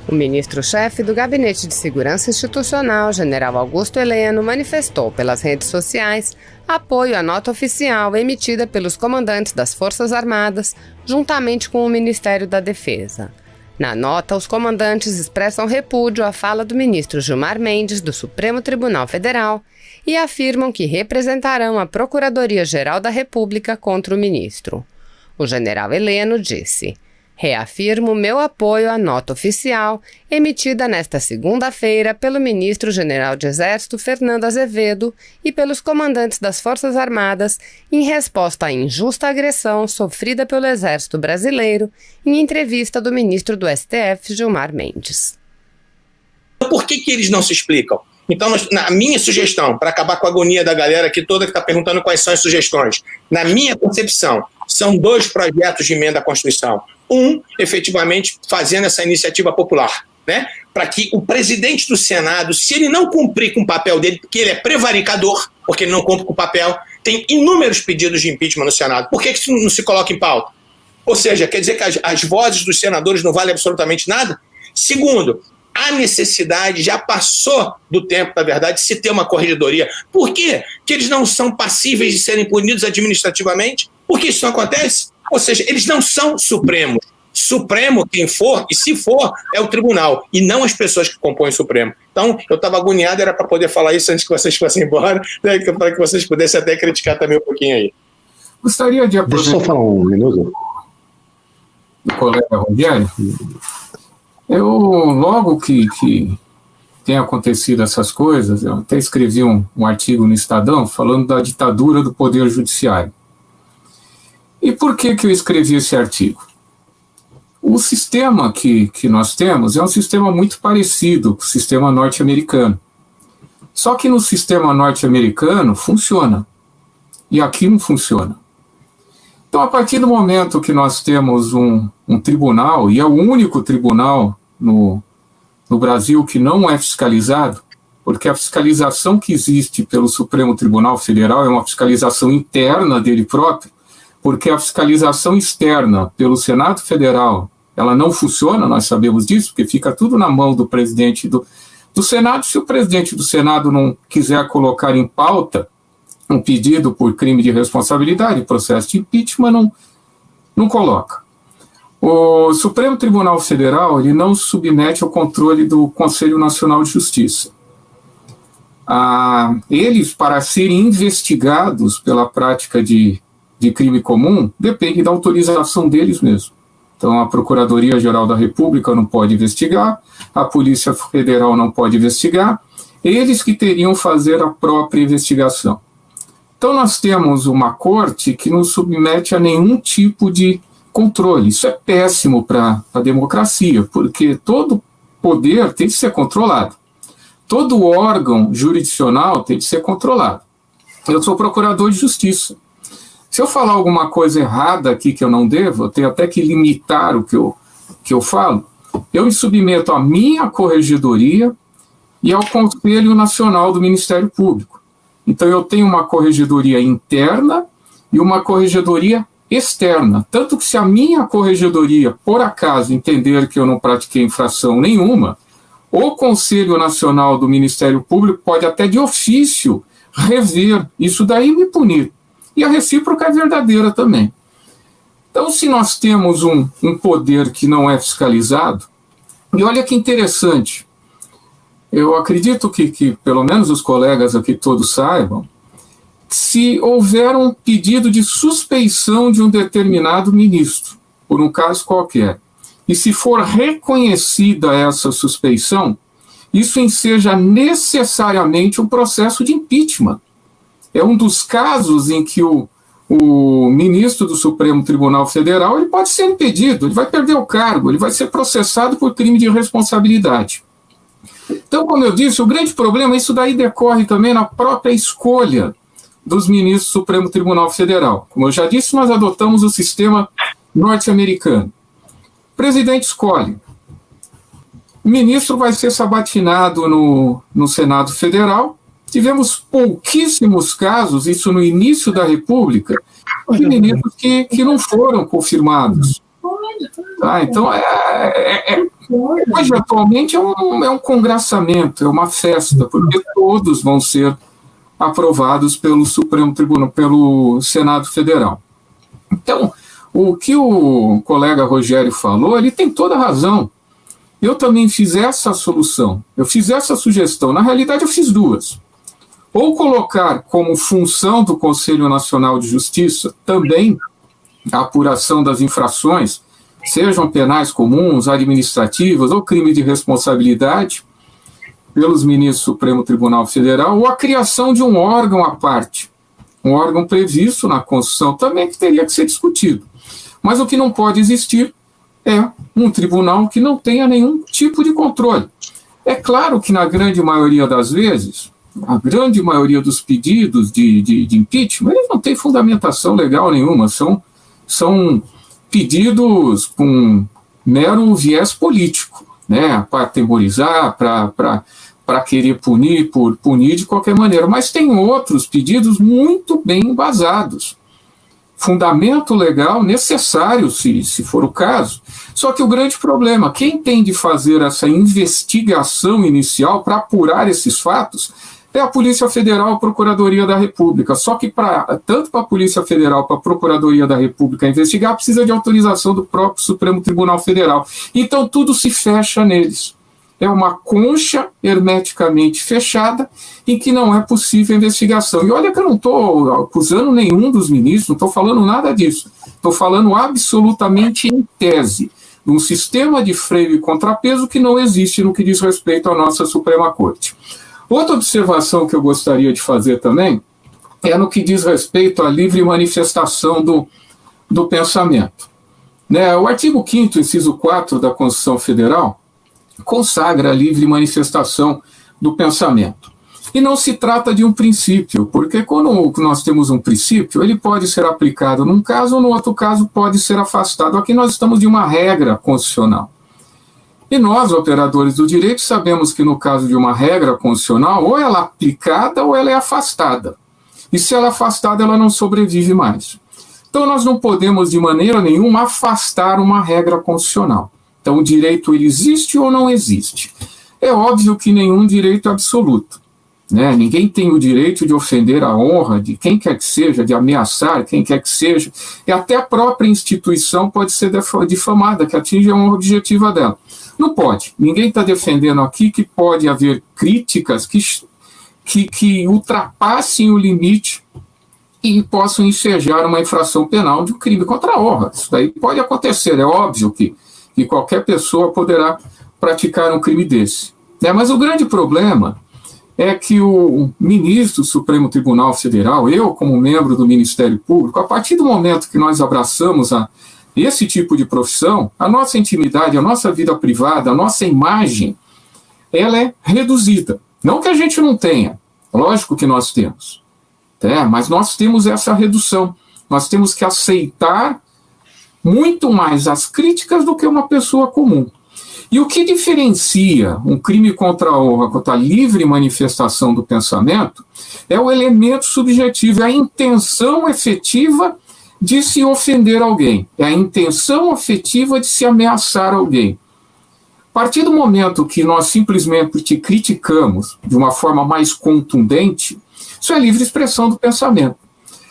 O ministro-chefe do Gabinete de Segurança Institucional, general Augusto Heleno, manifestou pelas redes sociais apoio à nota oficial emitida pelos comandantes das Forças Armadas, juntamente com o Ministério da Defesa. Na nota, os comandantes expressam repúdio à fala do ministro Gilmar Mendes, do Supremo Tribunal Federal, e afirmam que representarão a Procuradoria-Geral da República contra o ministro. O general Heleno disse: reafirmo meu apoio à nota oficial emitida nesta segunda-feira pelo ministro-general de Exército Fernando Azevedo e pelos comandantes das Forças Armadas em resposta à injusta agressão sofrida pelo Exército Brasileiro em entrevista do ministro do STF, Gilmar Mendes. Por que eles não se explicam? Então, na minha sugestão, para acabar com a agonia da galera aqui toda que está perguntando quais são as sugestões, na minha concepção, são 2 projetos de emenda à Constituição. Um, efetivamente, fazendo essa iniciativa popular, né? Para que o presidente do Senado, se ele não cumprir com o papel dele, porque ele é prevaricador, porque ele não cumpre com o papel, tem inúmeros pedidos de impeachment no Senado. Por que isso não se coloca em pauta? Ou seja, quer dizer que as vozes dos senadores não valem absolutamente nada? Segundo, a necessidade já passou do tempo, na verdade, de se ter uma corregedoria. Por quê? Que eles não são passíveis de serem punidos administrativamente? Por que isso não acontece? Ou seja, eles não são supremos. Supremo, quem for, e se for, é o tribunal, e não as pessoas que compõem o Supremo. Então, eu estava agoniado, era para poder falar isso antes que vocês fossem embora, né, para que vocês pudessem até criticar também um pouquinho aí. Gostaria de aproveitar... Deixa eu só falar um minuto. O colega Rogério, logo que tem acontecido essas coisas, eu até escrevi um artigo no Estadão falando da ditadura do Poder Judiciário. E por que eu escrevi esse artigo? O sistema que nós temos é um sistema muito parecido com o sistema norte-americano. Só que no sistema norte-americano funciona, e aqui não funciona. Então, a partir do momento que nós temos um tribunal, e é o único tribunal no Brasil que não é fiscalizado, porque a fiscalização que existe pelo Supremo Tribunal Federal é uma fiscalização interna dele próprio, porque a fiscalização externa pelo Senado Federal, ela não funciona, nós sabemos disso, porque fica tudo na mão do presidente do Senado. Se o presidente do Senado não quiser colocar em pauta um pedido por crime de responsabilidade, processo de impeachment, não coloca. O Supremo Tribunal Federal, ele não se submete ao controle do Conselho Nacional de Justiça. Eles, para serem investigados pela prática de crime comum, depende da autorização deles mesmo. Então, a Procuradoria-Geral da República não pode investigar, a Polícia Federal não pode investigar, eles que teriam fazer a própria investigação. Então, nós temos uma corte que não submete a nenhum tipo de controle. Isso é péssimo para a democracia, porque todo poder tem que ser controlado. Todo órgão jurisdicional tem que ser controlado. Eu sou procurador de justiça. Se eu falar alguma coisa errada aqui que eu não devo, eu tenho até que limitar o que eu falo, eu me submeto à minha corregedoria e ao Conselho Nacional do Ministério Público. Então, eu tenho uma corregedoria interna e uma corregedoria externa. Tanto que se a minha corregedoria, por acaso, entender que eu não pratiquei infração nenhuma, o Conselho Nacional do Ministério Público pode até de ofício rever isso daí e me punir. E a recíproca é verdadeira também. Então, se nós temos um poder que não é fiscalizado, e olha que interessante, eu acredito que pelo menos os colegas aqui todos saibam, se houver um pedido de suspeição de um determinado ministro, por um caso qualquer, e se for reconhecida essa suspeição, isso enseja necessariamente um processo de impeachment. É um dos casos em que o ministro do Supremo Tribunal Federal ele pode ser impedido, ele vai perder o cargo, ele vai ser processado por crime de responsabilidade. Então, como eu disse, o grande problema, isso daí decorre também na própria escolha dos ministros do Supremo Tribunal Federal. Como eu já disse, nós adotamos o sistema norte-americano. O presidente escolhe. O ministro vai ser sabatinado no Senado Federal. Tivemos pouquíssimos casos, isso no início da República, de ministros que não foram confirmados. Tá? Então, hoje, atualmente, é um congraçamento, é uma festa, porque todos vão ser aprovados pelo Supremo Tribunal, pelo Senado Federal. Então, o que o colega Rogério falou, ele tem toda a razão. Eu também fiz essa solução, eu fiz essa sugestão. Na realidade, eu fiz duas. Ou colocar como função do Conselho Nacional de Justiça também a apuração das infrações, sejam penais comuns, administrativas ou crime de responsabilidade, pelos ministros do Supremo Tribunal Federal, ou a criação de um órgão à parte, um órgão previsto na Constituição também que teria que ser discutido. Mas o que não pode existir é um tribunal que não tenha nenhum tipo de controle. É claro que na grande maioria das vezes, a grande maioria dos pedidos de impeachment, eles não têm fundamentação legal nenhuma, são pedidos com mero viés político, né, para atemorizar, para querer punir, por punir de qualquer maneira. Mas tem outros pedidos muito bem embasados. Fundamento legal necessário, se for o caso. Só que o grande problema, quem tem de fazer essa investigação inicial para apurar esses fatos é a Polícia Federal, a Procuradoria da República. Só que tanto para a Polícia Federal, para a Procuradoria da República investigar, precisa de autorização do próprio Supremo Tribunal Federal. Então tudo se fecha neles. É uma concha hermeticamente fechada em que não é possível investigação. E olha que eu não estou acusando nenhum dos ministros, não estou falando nada disso. Estou falando absolutamente em tese, de um sistema de freio e contrapeso que não existe no que diz respeito à nossa Suprema Corte. Outra observação que eu gostaria de fazer também é no que diz respeito à livre manifestação do pensamento. Né, o artigo 5º, inciso 4 da Constituição Federal, consagra a livre manifestação do pensamento. E não se trata de um princípio, porque quando nós temos um princípio, ele pode ser aplicado num caso ou no outro caso pode ser afastado. Aqui nós estamos de uma regra constitucional. E nós, operadores do direito, sabemos que no caso de uma regra constitucional, ou ela é aplicada ou ela é afastada. E se ela é afastada, ela não sobrevive mais. Então nós não podemos de maneira nenhuma afastar uma regra constitucional. Então o direito ele existe ou não existe. É óbvio que nenhum direito é absoluto. Né? Ninguém tem o direito de ofender a honra de quem quer que seja, de ameaçar quem quer que seja, e até a própria instituição pode ser difamada, que atinge a honra objetiva dela. Não pode. Ninguém está defendendo aqui que pode haver críticas que ultrapassem o limite e possam ensejar uma infração penal de um crime contra a honra. Isso daí pode acontecer, é óbvio que qualquer pessoa poderá praticar um crime desse. Mas o grande problema é que o ministro do Supremo Tribunal Federal, eu como membro do Ministério Público, a partir do momento que nós abraçamos esse tipo de profissão, a nossa intimidade, a nossa vida privada, a nossa imagem, ela é reduzida. Não que a gente não tenha, lógico que nós temos, mas nós temos essa redução. Nós temos que aceitar muito mais as críticas do que uma pessoa comum. E o que diferencia um crime contra a honra, contra a livre manifestação do pensamento, é o elemento subjetivo, é a intenção efetiva de se ofender alguém, é a intenção efetiva de se ameaçar alguém. A partir do momento que nós simplesmente te criticamos de uma forma mais contundente, isso é livre expressão do pensamento.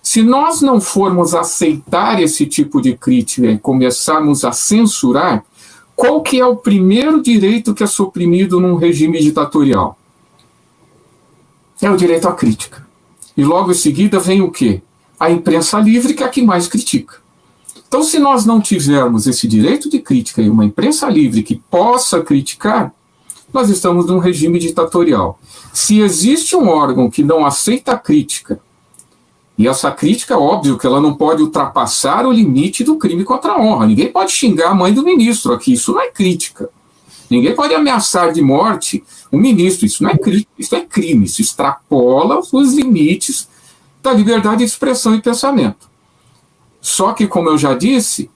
Se nós não formos aceitar esse tipo de crítica e começarmos a censurar, qual que é o primeiro direito que é suprimido num regime ditatorial? É o direito à crítica. E logo em seguida vem o quê? A imprensa livre, que é a que mais critica. Então, se nós não tivermos esse direito de crítica e uma imprensa livre que possa criticar, nós estamos num regime ditatorial. Se existe um órgão que não aceita a crítica, e essa crítica, óbvio que ela não pode ultrapassar o limite do crime contra a honra. Ninguém pode xingar a mãe do ministro aqui, isso não é crítica. Ninguém pode ameaçar de morte o ministro, isso não é crítica, isso é crime, isso extrapola os limites da liberdade de expressão e pensamento. Só que, como eu já disse,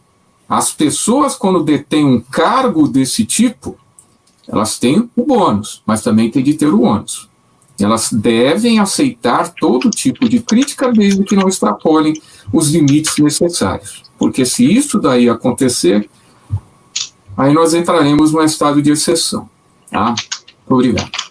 as pessoas, quando detêm um cargo desse tipo, elas têm o bônus, mas também têm de ter o ônus. Elas devem aceitar todo tipo de crítica, desde que não extrapolem os limites necessários. Porque se isso daí acontecer, aí nós entraremos num estado de exceção. Tá? Obrigado.